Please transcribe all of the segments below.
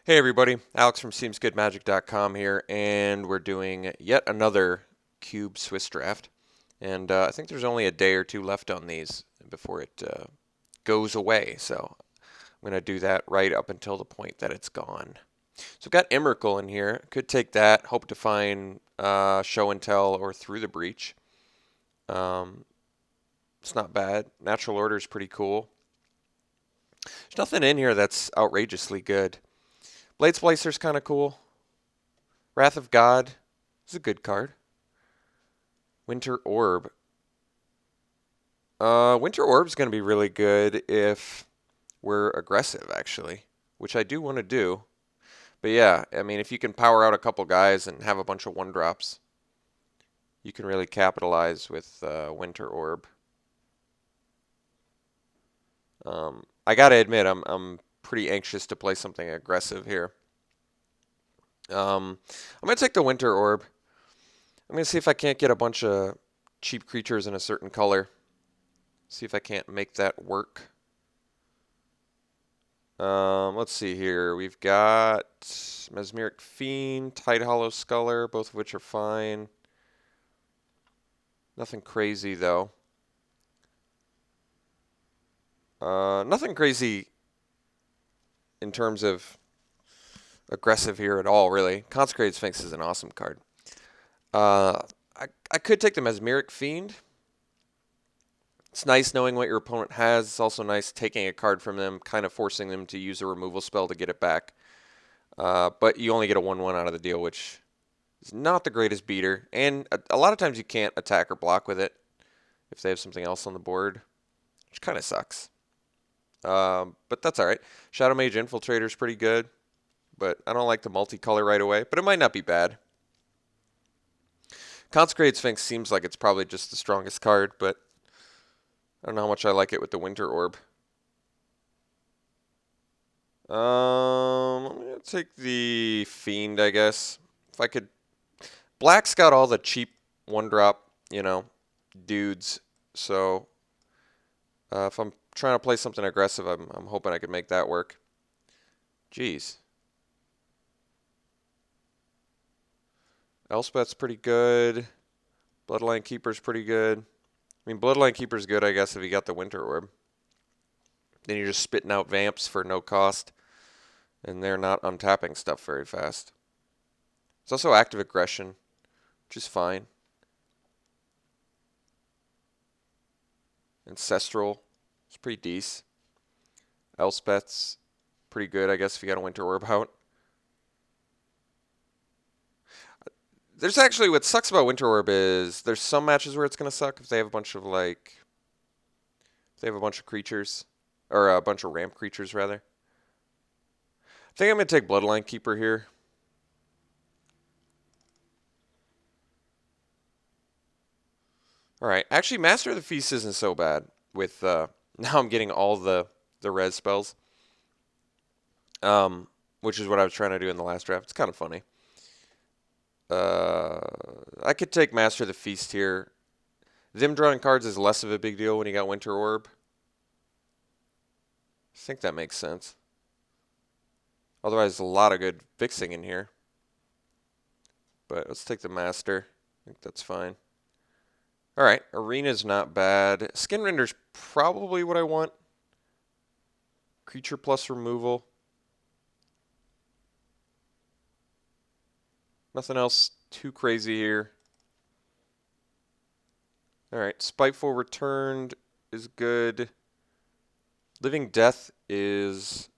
Hey everybody, Alex from SeemsGoodMagic.com here, and we're doing yet another Cube Swiss draft. And I think there's only a day or two left on these before it goes away, so I'm going to do that right up until the point that it's gone. So I've got Emrakul in here, could take that, hope to find Show and Tell or Through the Breach. Um, it's not bad. Natural Order is pretty cool. There's nothing in here that's outrageously good. Blade Splicer's kind of cool. Wrath of God is a good card. Winter Orb. Winter Orb's going to be really good if we're aggressive, actually, which I do want to do. But yeah, I mean, if you can power out a couple guys and have a bunch of one drops, you can really capitalize with Winter Orb. I gotta admit, I'm pretty anxious to play something aggressive here. I'm gonna take the Winter Orb. I'm gonna see if I can't get a bunch of cheap creatures in a certain color. See if I can't make that work. Let's see here. We've got Mesmeric Fiend, Tidehollow Sculler, both of which are fine. Nothing crazy though. Nothing crazy in terms of aggressive here at all, really. Consecrated Sphinx is an awesome card. I could take the Mesmeric Fiend. It's nice knowing what your opponent has. It's also nice taking a card from them, kind of forcing them to use a removal spell to get it back. But you only get a 1/1 out of the deal, which is not the greatest beater. And a lot of times you can't attack or block with it if they have something else on the board, which kind of sucks. But that's all right. Shadow Mage Infiltrator is pretty good, but I don't like the multicolor right away, but it might not be bad. Consecrated Sphinx seems like it's probably just the strongest card, but I don't know how much I like it with the Winter Orb. I'm going to take the Fiend, I guess. If I could... Black's got all the cheap one-drop, dudes. So if I'm trying to play something aggressive, I'm hoping I could make that work. Jeez. Elspeth's pretty good. Bloodline Keeper's pretty good. I mean, Bloodline Keeper's good, I guess, if you got the Winter Orb. Then you're just spitting out vamps for no cost, and they're not untapping stuff very fast. It's also active aggression, which is fine. Ancestral is pretty decent. Elspeth's pretty good, I guess, if you got a Winter Orb out. There's actually, what sucks about Winter Orb is there's some matches where it's going to suck if they have a bunch of, creatures, or a bunch of ramp creatures, rather. I think I'm going to take Bloodline Keeper here. Alright, actually, Master of the Feast isn't so bad with, now I'm getting all the res spells, which is what I was trying to do in the last draft. It's kind of funny. I could take Master of the Feast here. Them drawing cards is less of a big deal when you got Winter Orb. I think that makes sense. Otherwise, a lot of good fixing in here. But let's take the Master. I think that's fine. Alright, Arena's not bad. Skinrender's probably what I want. Creature plus removal. Nothing else too crazy here. Alright, Spiteful Returned is good. Living Death is,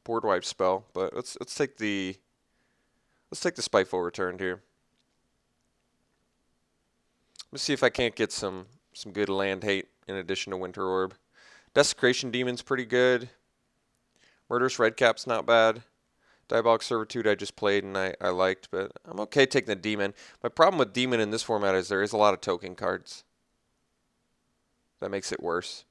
board wipe spell, but let's take the Spiteful Returned here. Let's see if I can't get some good land hate in addition to Winter Orb. Desecration Demon's pretty good. Murderous Redcap's not bad. Diabolic Servitude I just played and I liked, but I'm okay taking the Demon. My problem with Demon in this format is there is a lot of token cards. That makes it worse.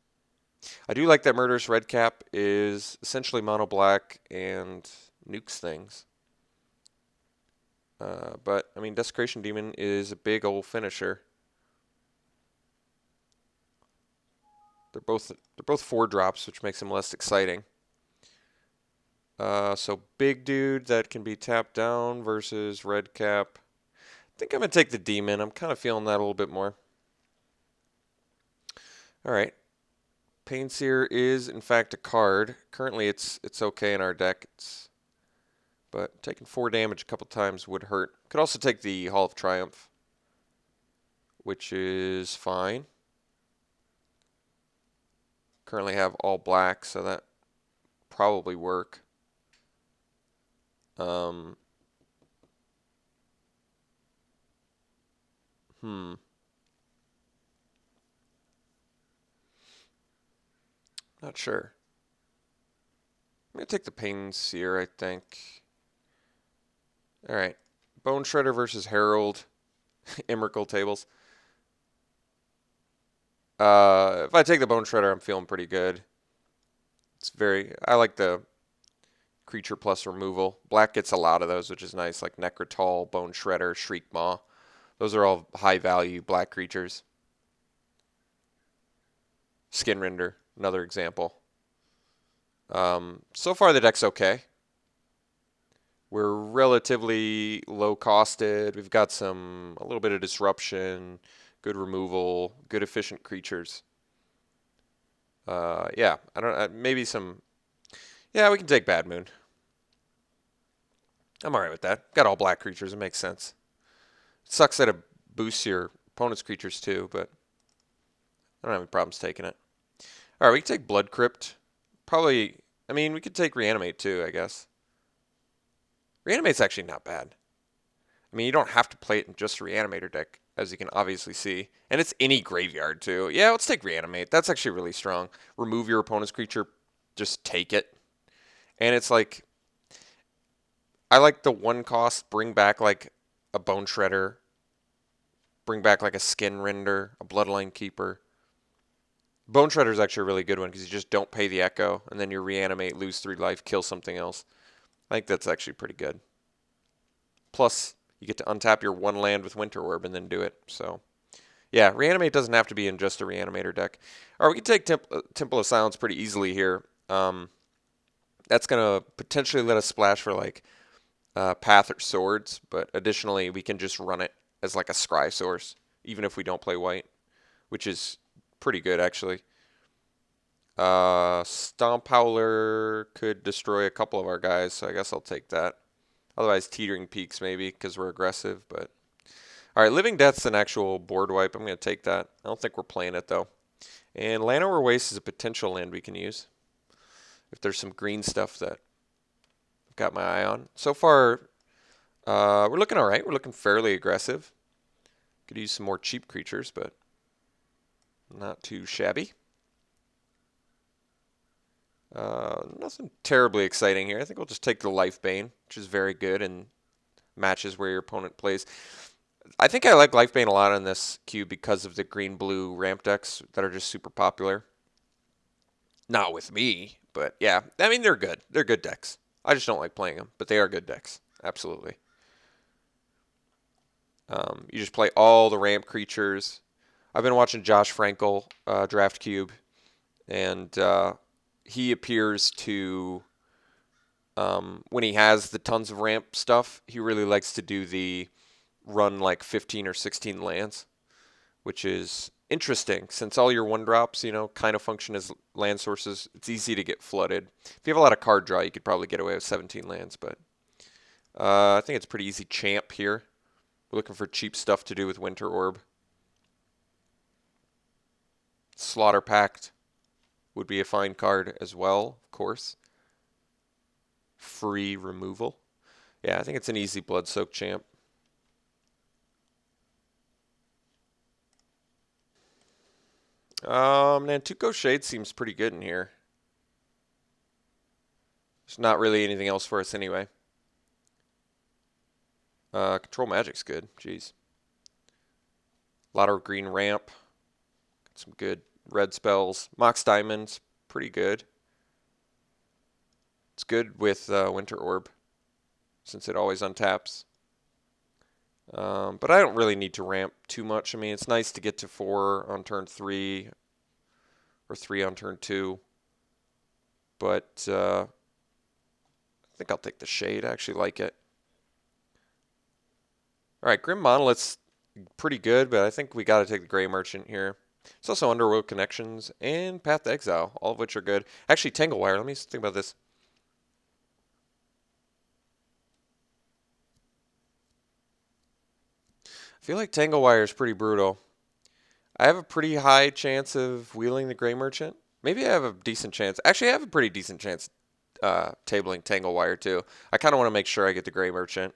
I do like that Murderous Redcap is essentially mono black and nukes things. But, I mean, Desecration Demon is a big old finisher. They're both 4 drops, which makes them less exciting. So big dude that can be tapped down versus red cap. I think I'm going to take the demon. I'm kind of feeling that a little bit more. All right. Painseer is, in fact, a card. Currently, it's okay in our deck. But taking 4 damage a couple times would hurt. Could also take the Hall of Triumph, which is fine. Currently have all black, so that probably work. Um, hmm. Not sure. I'm going to take the Painseer, I think. All right. Bone Shredder versus Herald. Emrakul tables. If I take the Bone Shredder, I'm feeling pretty good. I like the creature plus removal. Black gets a lot of those, which is nice, like Necrotal, Bone Shredder, Shriek Maw. Those are all high value black creatures. Skinrender, another example. So far the deck's okay. We're relatively low costed. We've got a little bit of disruption, good removal, good efficient creatures. Yeah, I don't. Maybe some. Yeah, we can take Bad Moon. I'm alright with that. Got all black creatures. It makes sense. It sucks that it boosts your opponent's creatures too, but I don't have any problems taking it. All right, we can take Blood Crypt. Probably. I mean, we could take Reanimate too, I guess. Reanimate's actually not bad. I mean, you don't have to play it in just a Reanimator deck, as you can obviously see. And it's any graveyard, too. Yeah, let's take Reanimate. That's actually really strong. Remove your opponent's creature, just take it. And it's like, I like the one cost, bring back like a Bone Shredder, bring back like a Skin Render, a Bloodline Keeper. Bone Shredder is actually a really good one because you just don't pay the Echo, and then you Reanimate, lose 3 life, kill something else. I think that's actually pretty good. Plus, you get to untap your 1 land with Winter Orb and then do it. So, yeah, Reanimate doesn't have to be in just a Reanimator deck. All right, we can take Temple of Silence pretty easily here. That's going to potentially let us splash for like Path or Swords, but additionally, we can just run it as like a Scry source, even if we don't play white, which is pretty good actually. Stomp Howler could destroy a couple of our guys, so I guess I'll take that. Otherwise, Teetering Peaks maybe because we're aggressive. But all right, Living Death's an actual board wipe. I'm going to take that. I don't think we're playing it though. And Llanowar Waste is a potential land we can use if there's some green stuff that I've got my eye on. So far, we're looking all right. We're looking fairly aggressive. Could use some more cheap creatures, but not too shabby. Nothing terribly exciting here. I think we'll just take the Life Bane, which is very good and matches where your opponent plays. I think I like Life Bane a lot on this cube because of the green-blue ramp decks that are just super popular. Not with me, but yeah. I mean, they're good. They're good decks. I just don't like playing them, but they are good decks. Absolutely. You just play all the ramp creatures. I've been watching Josh Frankel Draft Cube, and he appears to, when he has the tons of ramp stuff, he really likes to do the run like 15 or 16 lands, which is interesting since all your 1-drops, kind of function as land sources. It's easy to get flooded. If you have a lot of card draw, you could probably get away with 17 lands, but I think it's pretty easy champ here. We're looking for cheap stuff to do with Winter Orb. Slaughter Pact would be a fine card as well, of course. Free removal. Yeah, I think it's an easy Blood-Soaked champ. Nantuko Shade seems pretty good in here. There's not really anything else for us anyway. Control Magic's good. Jeez. A lot of green ramp. Got some good red spells. Mox Diamond's pretty good. It's good with Winter Orb since it always untaps. But I don't really need to ramp too much. I mean, it's nice to get to 4 on turn 3 or 3 on turn 2. But I think I'll take the shade. I actually like it. All right, Grim Monolith's pretty good, but I think we got to take the Gray Merchant here. It's also Underworld Connections and Path to Exile, all of which are good. Actually, Tangle Wire. Let me think about this. I feel like Tangle Wire is pretty brutal. I have a pretty high chance of wheeling the Gray Merchant. Maybe I have a decent chance. Actually, I have a pretty decent chance tabling Tangle Wire too. I kind of want to make sure I get the Gray Merchant.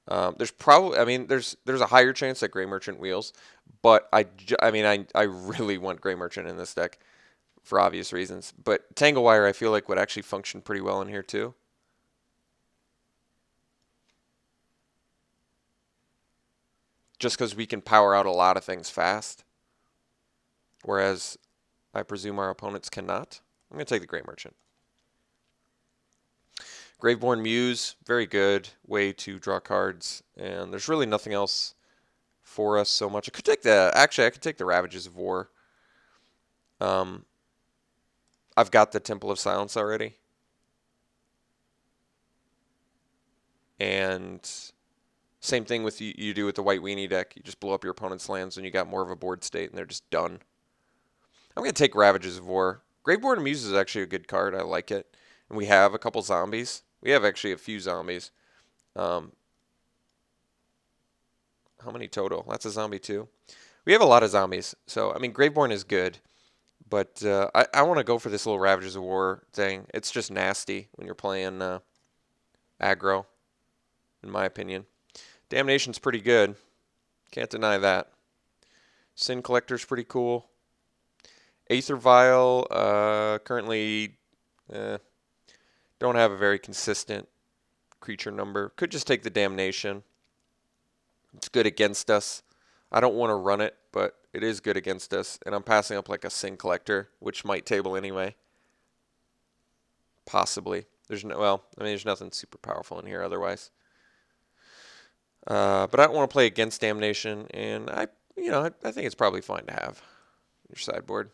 There's probably, I mean, there's a higher chance that Gray Merchant wheels, but I really want Gray Merchant in this deck for obvious reasons. But Tangle Wire, I feel like would actually function pretty well in here too. Just because we can power out a lot of things fast, whereas I presume our opponents cannot. I'm going to take the Gray Merchant. Graveborn Muse, very good way to draw cards, and there's really nothing else for us so much. I could take I could take the Ravages of War. I've got the Temple of Silence already. And same thing with you do with the White Weenie deck. You just blow up your opponent's lands when you got more of a board state, and they're just done. I'm going to take Ravages of War. Graveborn Muse is actually a good card. I like it. And we have a couple zombies. We have actually a few zombies. How many total? That's a zombie too. We have a lot of zombies. So, I mean, Graveborn is good. But I want to go for this little Ravages of War thing. It's just nasty when you're playing aggro, in my opinion. Damnation's pretty good. Can't deny that. Sin Collector's pretty cool. Aether Vial, currently don't have a very consistent creature number. Could just take the Damnation. It's good against us. I don't want to run it, but it is good against us. And I'm passing up like a Sin Collector, which might table anyway. Possibly. There's nothing super powerful in here otherwise. But I don't want to play against Damnation, and I think it's probably fine to have your sideboard.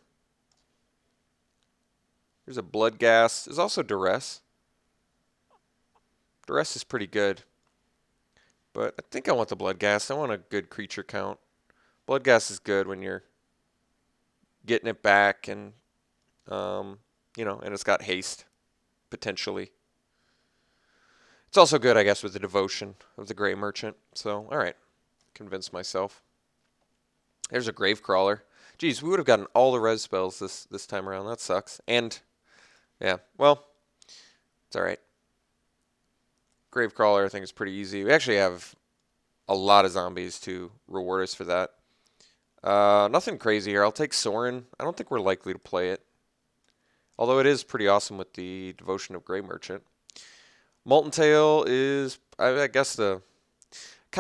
There's a Bloodghast. There's also Duress. Duress is pretty good. But I think I want the Bloodghast. I want a good creature count. Bloodghast is good when you're getting it back and, and it's got haste, potentially. It's also good, I guess, with the Devotion of the Gray Merchant. So, all right. Convinced myself. There's a Gravecrawler. Geez, we would have gotten all the res spells this time around. That sucks. And, yeah, well, it's all right. Gravecrawler, I think, is pretty easy. We actually have a lot of zombies to reward us for that. Nothing crazy here. I'll take Sorin. I don't think we're likely to play it. Although it is pretty awesome with the Devotion of Gray Merchant. Molten Tail is, I guess, kind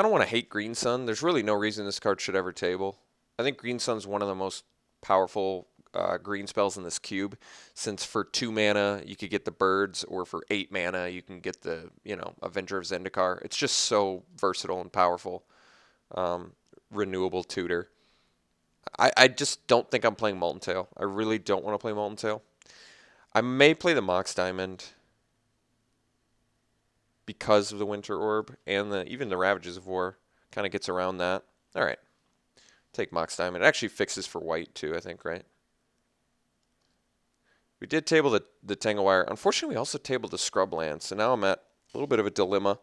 of want to hate Green Sun. There's really no reason this card should ever table. I think Green Sun's one of the most powerful green spells in this cube, since for 2 mana you could get the birds, or for 8 mana you can get the Avenger of Zendikar. It's just so versatile and powerful. Renewable tutor. I just don't think I'm playing Molten Tail. I really don't want to play Molten Tail. I may play the Mox Diamond because of the Winter Orb, and even the Ravages of War kind of gets around that. All right. Take Mox Diamond. It actually fixes for white too, I think, right? We did table the Tangle Wire. Unfortunately, we also tabled the Scrubland, so now I'm at a little bit of a dilemma.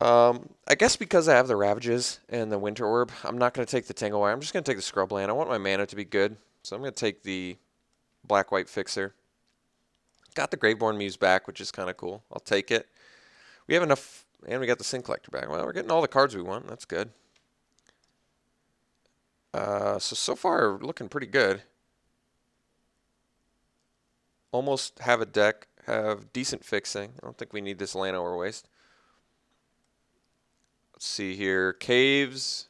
I guess because I have the Ravages and the Winter Orb, I'm not going to take the Tangle Wire. I'm just going to take the Scrubland. I want my mana to be good, so I'm going to take the Black-White Fixer. Got the Graveborn Muse back, which is kind of cool. I'll take it. We have enough, and we got the Sin Collector back. Well, we're getting all the cards we want. That's good. So far, looking pretty good. Almost have a deck, have decent fixing. I don't think we need this land over waste. Let's see here. Caves,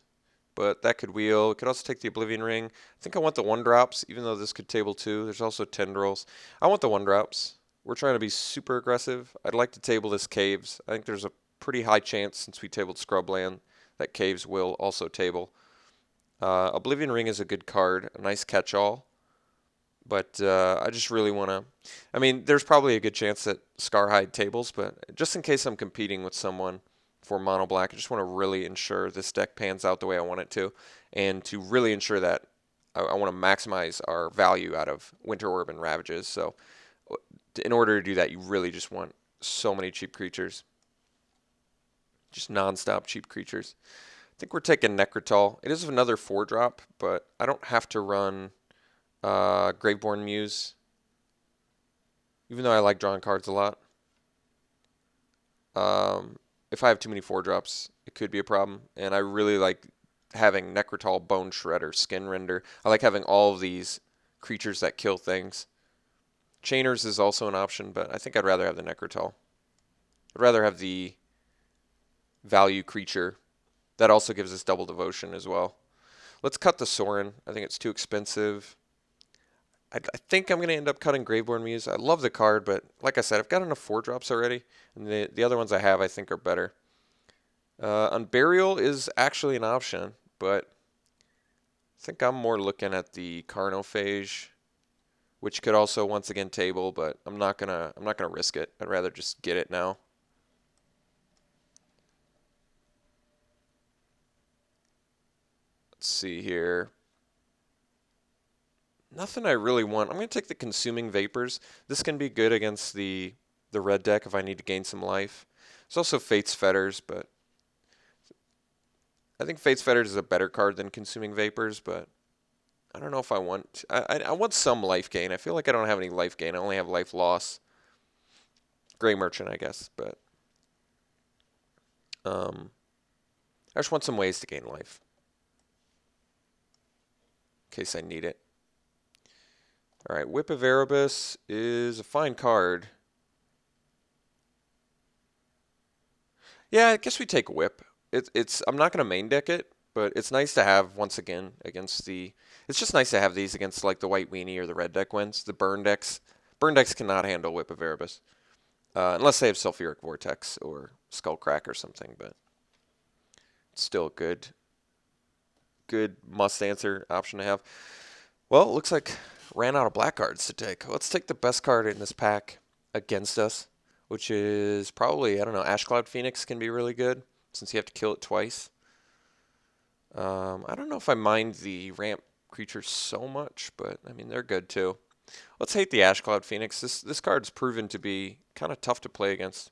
but that could wheel. We could also take the Oblivion Ring. I think I want the 1-drops, even though this could table 2. There's also Tendrils. I want the 1-drops. We're trying to be super aggressive. I'd like to table this Caves. I think there's a pretty high chance, since we tabled Scrubland, that Caves will also table. Oblivion Ring is a good card, a nice catch-all. But I just really want to. I mean, there's probably a good chance that Scarhide tables, but just in case I'm competing with someone for mono black, I just want to really ensure this deck pans out the way I want it to, and to really ensure that I want to maximize our value out of Winter Orb and Ravages. So, in order to do that, you really just want so many cheap creatures, just non-stop cheap creatures. I think we're taking Necrotal. It is another 4-drop, but I don't have to run Graveborn Muse, even though I like drawing cards a lot. If I have too many 4-drops, it could be a problem. And I really like having Necrotal, Bone Shredder, Skin Render. I like having all of these creatures that kill things. Chainers is also an option, but I think I'd rather have the Necrotal. I'd rather have the value creature. That also gives us double devotion as well. Let's cut the Sorin. I think it's too expensive. I think I'm going to end up cutting Graveborn Muse. I love the card, but like I said, I've got enough 4-drops already, and the other ones I have I think are better. Unburial is actually an option, but I think I'm more looking at the Carnophage, which could also once again table, but I'm not gonna risk it. I'd rather just get it now. Let's see here. Nothing I really want. I'm going to take the Consuming Vapors. This can be good against the red deck if I need to gain some life. There's also Fate's Fetters, but I think Fate's Fetters is a better card than Consuming Vapors, but I don't know if I want... I want some life gain. I feel like I don't have any life gain. I only have life loss. Gray Merchant, I guess, but... I just want some ways to gain life. In case I need it. Alright, Whip of Erebus is a fine card. Yeah, I guess we take Whip. I'm not going to main deck it, but it's nice to have once again against the... It's just nice to have these against like the White Weenie or the Red deck wins. The Burn decks. Burn decks cannot handle Whip of Erebus. Unless they have Sulfuric Vortex or Skullcrack or something, but it's still a good must-answer option to have. Well, it looks like ran out of black cards to take. Let's take the best card in this pack against us, which is probably, I don't know, Ashcloud Phoenix can be really good since you have to kill it twice. I don't know if I mind the ramp creatures so much, but I mean, they're good too. Let's hate the Ashcloud Phoenix. This card's proven to be kind of tough to play against.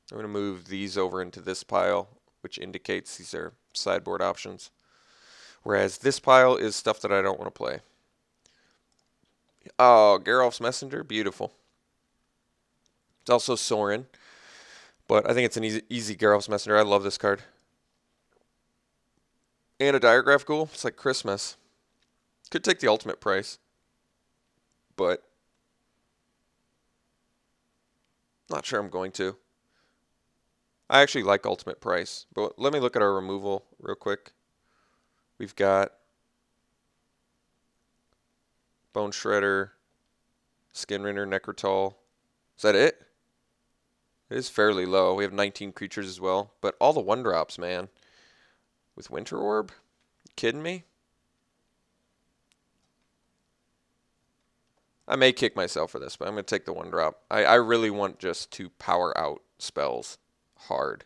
I'm going to move these over into this pile, which indicates these are sideboard options. Whereas this pile is stuff that I don't want to play. Oh, Geralf's Messenger, beautiful. It's also Sorin, but I think it's an easy Geralf's Messenger. I love this card. And a Diagraph Ghoul, it's like Christmas. Could take the ultimate price, but not sure I'm going to. I actually like ultimate price, but let me look at our removal real quick. We've got Bone Shredder, Skin Render, Necrotal. Is that it? It is fairly low. We have 19 creatures as well, but all the 1-drops, man. With Winter Orb? You kidding me? I may kick myself for this, but I'm going to take the 1-drop. I really want just to power out spells hard.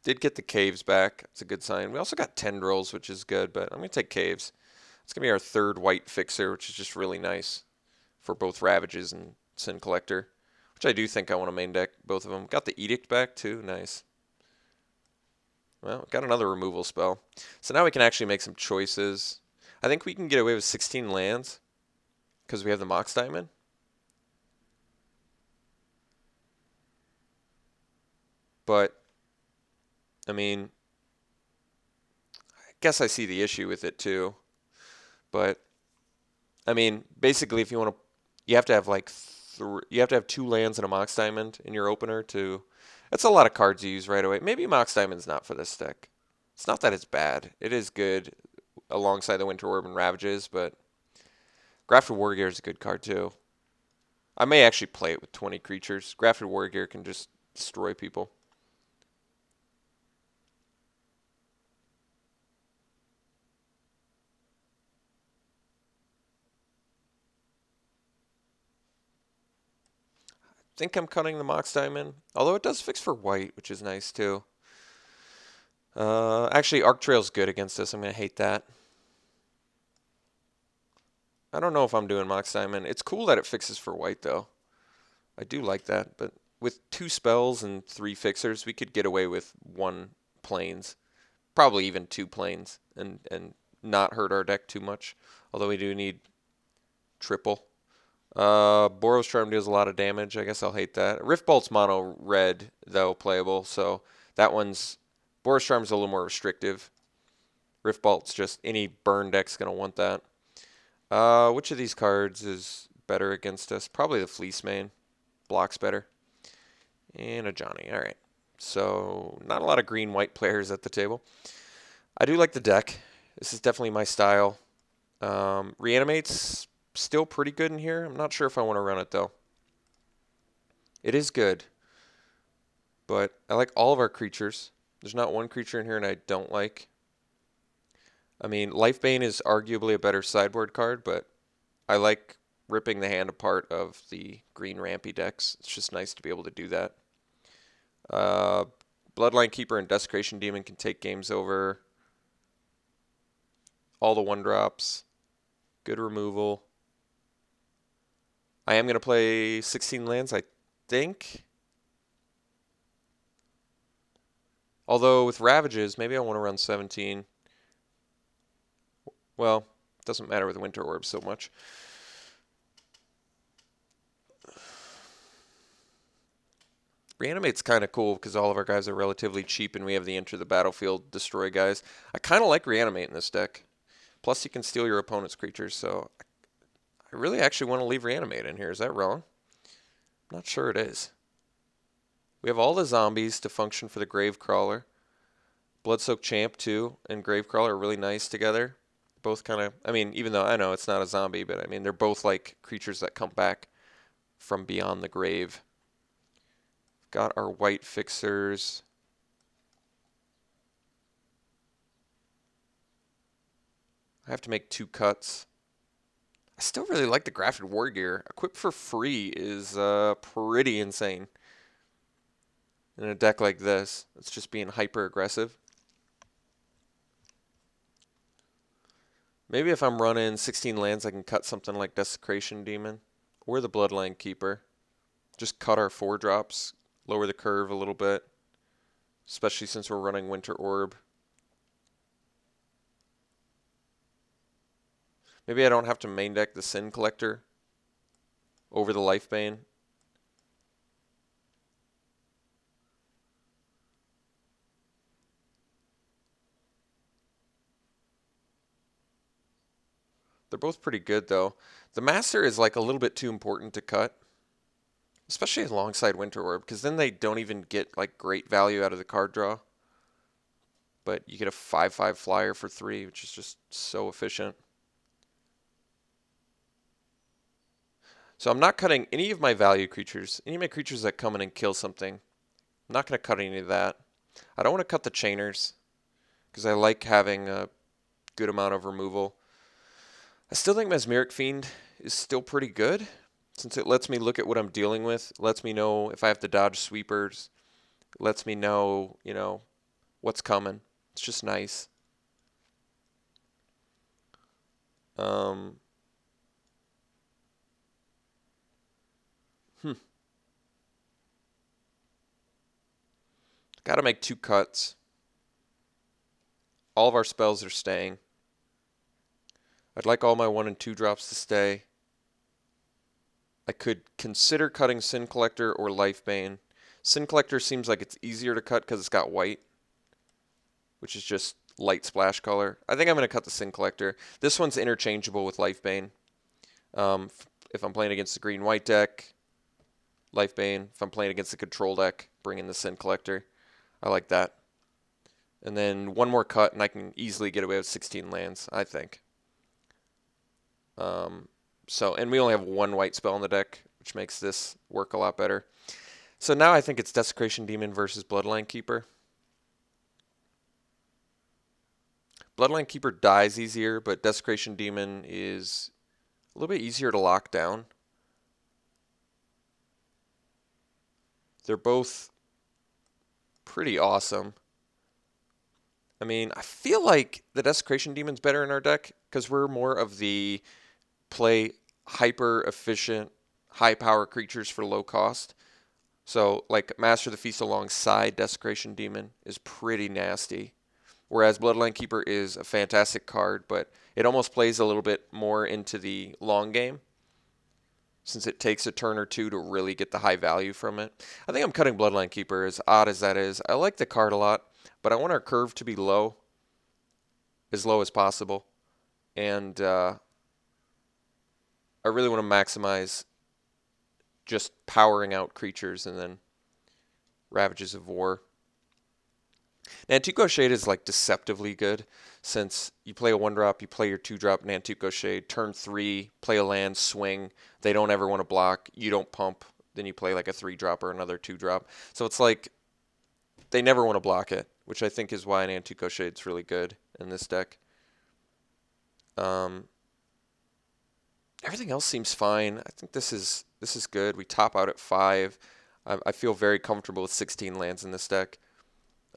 Did get the Caves back. It's a good sign. We also got Tendrils, which is good, but I'm going to take Caves. It's going to be our third white fixer, which is just really nice for both Ravages and Sin Collector, which I do think I want to main deck both of them. Got the Edict back too. Nice. Well, got another removal spell. So now we can actually make some choices. I think we can get away with 16 lands because we have the Mox Diamond. But, I mean, I guess I see the issue with it too. But, I mean, basically if you want to, you have to have like, you have to have 2 lands and a Mox Diamond in your opener to, that's a lot of cards you use right away. Maybe Mox Diamond's not for this deck. It's not that it's bad. It is good alongside the Winter Orb and Ravages, but Grafted Wargear is a good card too. I may actually play it with 20 creatures. Grafted Wargear can just destroy people. think I'm cutting the Mox Diamond, although it does fix for white, which is nice too. Actually, Arc Trail's good against this. I'm going to hate that. I don't know if I'm doing Mox Diamond. It's cool that it fixes for white, though. I do like that, but with 2 spells and 3 fixers, we could get away with 1 planes. Probably even 2 planes, and not hurt our deck too much. Although we do need triple. Boros Charm deals a lot of damage. I guess I'll hate that. Rift Bolt's mono red, though, playable, so that one's... Boros Charm's a little more restrictive. Rift Bolt's just... Any burn deck's going to want that. Which of these cards is better against us? Probably the Fleece Mane. Blocks better. And a Johnny. All right. So, not a lot of green-white players at the table. I do like the deck. This is definitely my style. Reanimate's still pretty good in here. I'm not sure if I want to run it, though. It is good. But I like all of our creatures. There's not one creature in here and I don't like. I mean, Lifebane is arguably a better sideboard card, but I like ripping the hand apart of the green rampy decks. It's just nice to be able to do that. Bloodline Keeper and Desecration Demon can take games over. All the 1-drops. Good removal. I am going to play 16 lands, I think. Although with Ravages, maybe I want to run 17. Well, it doesn't matter with Winter Orb so much. Reanimate's kind of cool because all of our guys are relatively cheap and we have the Enter the Battlefield Destroy guys. I kind of like Reanimate in this deck. Plus you can steal your opponent's creatures, so I really actually want to leave Reanimate in here. Is that wrong? I'm not sure it is. We have all the zombies to function for the Gravecrawler. Bloodsoaked Champ, too, and Gravecrawler are really nice together. Both kind of, I mean, even though I know it's not a zombie, but I mean, they're both like creatures that come back from beyond the grave. Got our white fixers. I have to make 2 cuts. I still really like the Grafted War Gear. Equip for free is pretty insane. In a deck like this, it's just being hyper aggressive. Maybe if I'm running 16 lands, I can cut something like Desecration Demon or the Bloodline Keeper. Just cut our 4-drops, lower the curve a little bit, especially since we're running Winter Orb. Maybe I don't have to main deck the Sin Collector over the Lifebane. They're both pretty good, though. The Master is like a little bit too important to cut, especially alongside Winter Orb, because then they don't even get like great value out of the card draw. But you get a 5/5 flyer for 3, which is just so efficient. So I'm not cutting any of my value creatures, any of my creatures that come in and kill something. I'm not going to cut any of that. I don't want to cut the Chainers, because I like having a good amount of removal. I still think Mesmeric Fiend is still pretty good, since it lets me look at what I'm dealing with. It lets me know if I have to dodge sweepers. It lets me know, you know, what's coming. It's just nice. Got to make 2 cuts. All of our spells are staying. I'd like all my 1 and 2 drops to stay. I could consider cutting Sin Collector or Lifebane. Sin Collector seems like it's easier to cut because it's got white, which is just light splash color. I think I'm going to cut the Sin Collector. This one's interchangeable with Lifebane. If I'm playing against the green-white deck, Lifebane. If I'm playing against the control deck, bring in the Sin Collector. I like that. And then 1 more cut, and I can easily get away with 16 lands, I think. And we only have 1 white spell in the deck, which makes this work a lot better. So now I think it's Desecration Demon versus Bloodline Keeper. Bloodline Keeper dies easier, but Desecration Demon is a little bit easier to lock down. They're both pretty awesome. I mean, I feel like the Desecration Demon's better in our deck because we're more of the play hyper efficient, high power creatures for low cost. So, like, Master of the Feast alongside Desecration Demon is pretty nasty. Whereas Bloodline Keeper is a fantastic card, but it almost plays a little bit more into the long game since it takes a turn or two to really get the high value from it. I think I'm cutting Bloodline Keeper, as odd as that is. I like the card a lot, but I want our curve to be low, as low as possible. And I really want to maximize just powering out creatures and then Ravages of War. Nantuko Shade is like deceptively good since you play a 1-drop, you play your 2-drop Nantuko Shade, turn 3, play a land, swing. They don't ever want to block. You don't pump. Then you play like a 3-drop or another 2-drop. So it's like they never want to block it, which I think is why Nantuko Shade's really good in this deck. Everything else seems fine. I think this is good. We top out at 5. I feel very comfortable with 16 lands in this deck.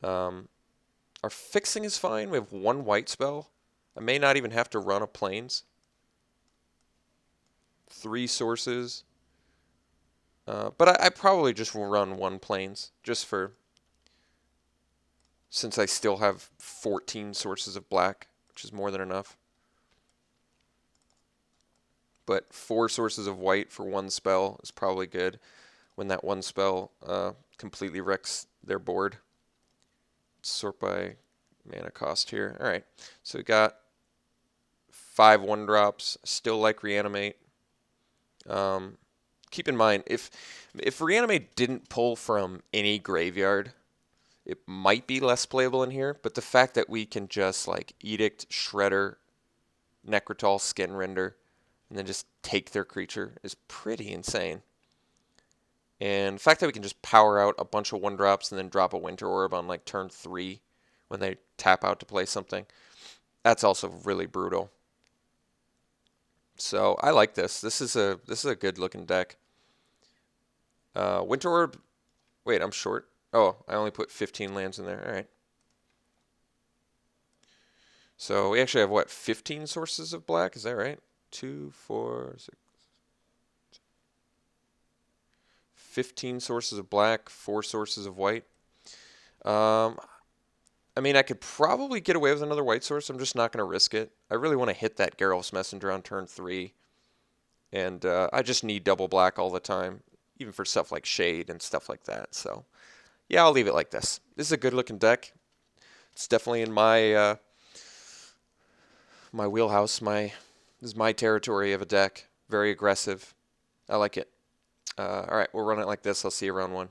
Our fixing is fine. We have 1 white spell. I may not even have to run a plains. 3 sources. But I probably just will run 1 plains just for, since I still have 14 sources of black, which is more than enough. But 4 sources of white for 1 spell is probably good when that 1 spell completely wrecks their board. Sort by mana cost here. All right, so we got 5 1-drops. Still like Reanimate. Keep in mind, if Reanimate didn't pull from any graveyard, it might be less playable in here. But the fact that we can just like Edict, Shredder, Necrotal, Skinrender, and then just take their creature is pretty insane. And the fact that we can just power out a bunch of 1-drops and then drop a Winter Orb on like turn 3 when they tap out to play something, that's also really brutal. So I like this. This is a good looking deck. Winter Orb. Wait, I'm short. Oh, I only put 15 lands in there. All right. So we actually have what, 15 sources of black? Is that right? 2, 4, 6. 15 sources of black, 4 sources of white. I mean, I could probably get away with another white source. I'm just not going to risk it. I really want to hit that Geralf's Messenger on turn 3. And I just need double black all the time, even for stuff like Shade and stuff like that. So, yeah, I'll leave it like this. This is a good-looking deck. It's definitely in my my wheelhouse. This is my territory of a deck. Very aggressive. I like it. All right, we'll run it like this. I'll see you round 1.